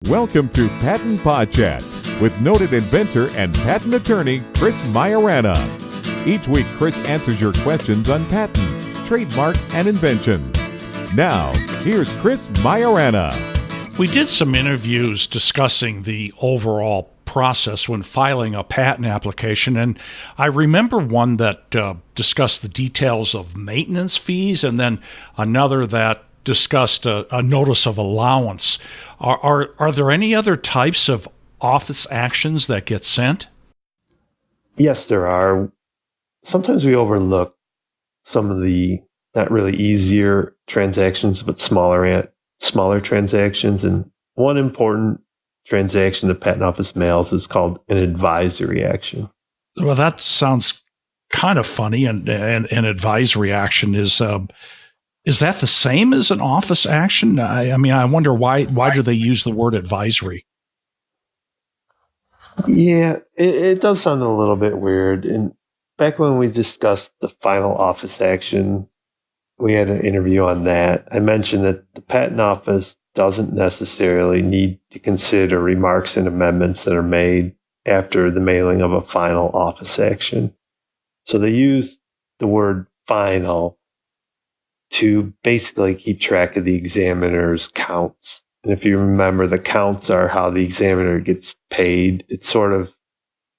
Welcome to Patent Pod Chat with noted inventor and patent attorney Chris Maiorana. Each week, Chris answers your questions on patents, trademarks, and inventions. Now, here's Chris Maiorana. We did some interviews discussing the overall process when filing a patent application, and I remember one that discussed the details of maintenance fees, and then another that discussed a notice of allowance. Are there any other types of office actions that get sent? Yes, there are. Sometimes we overlook some of the not really easier transactions, but smaller transactions. And one important transaction the Patent Office mails is called an advisory action. Well, that sounds kind of funny. And an advisory action is that the same as an office action? I mean, I wonder why do they use the word advisory? Yeah, it does sound a little bit weird. And back when we discussed the final office action, we had an interview on that. I mentioned that the Patent Office doesn't necessarily need to consider remarks and amendments that are made after the mailing of a final office action. So they use the word final to basically keep track of the examiner's counts. And if you remember, the counts are how the examiner gets paid. It's sort of,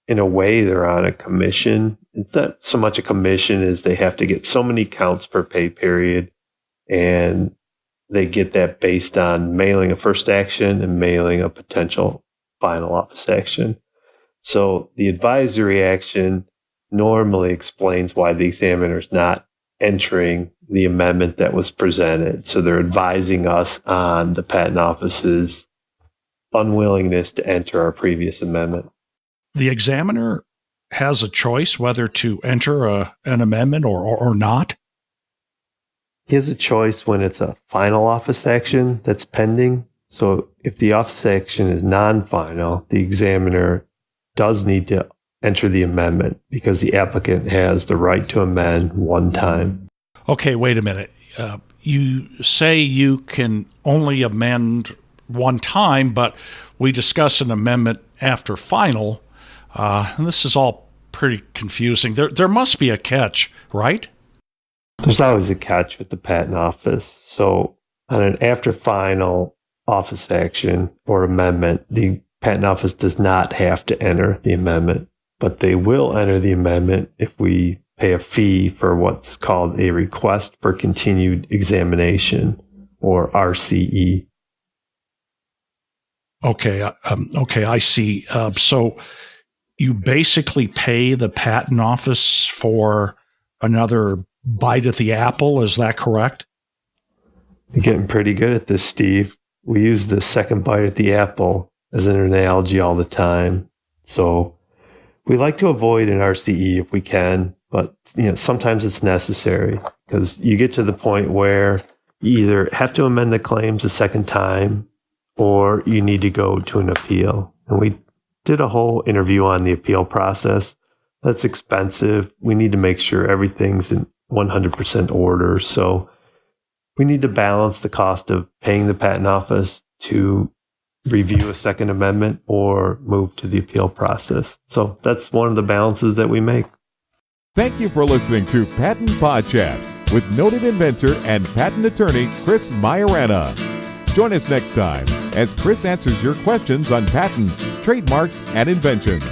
in a way, they're on a commission. It's not so much a commission as they have to get so many counts per pay period. And they get that based on mailing a first action and mailing a potential final office action. So the advisory action normally explains why the examiner is not entering the amendment that was presented. So they're advising us on the Patent Office's unwillingness to enter our previous amendment. The examiner has a choice whether to enter an amendment or not? He has a choice when it's a final office action that's pending. So if the office action is non-final, the examiner does need to enter the amendment because the applicant has the right to amend one time. Okay, wait a minute. You say you can only amend one time, but we discuss an amendment after final, and this is all pretty confusing. There must be a catch, right? There's always a catch with the Patent Office. So on an after final office action or amendment, the Patent Office does not have to enter the amendment, but they will enter the amendment if we pay a fee for what's called a request for continued examination, or RCE. Okay, I see. So you basically pay the Patent Office for another bite at the apple, is that correct? You're getting pretty good at this, Steve. We use the second bite at the apple as an analogy all the time. So we like to avoid an RCE if we can, but sometimes it's necessary because you get to the point where you either have to amend the claims a second time or you need to go to an appeal. And we did a whole interview on the appeal process. That's expensive. We need to make sure everything's in 100% order. So we need to balance the cost of paying the Patent Office to review a second amendment or move to the appeal process. So that's one of the balances that we make. Thank you for listening to Patent Pod Chat with noted inventor and patent attorney Chris Maiorana. Join us next time as Chris answers your questions on patents, trademarks, and inventions.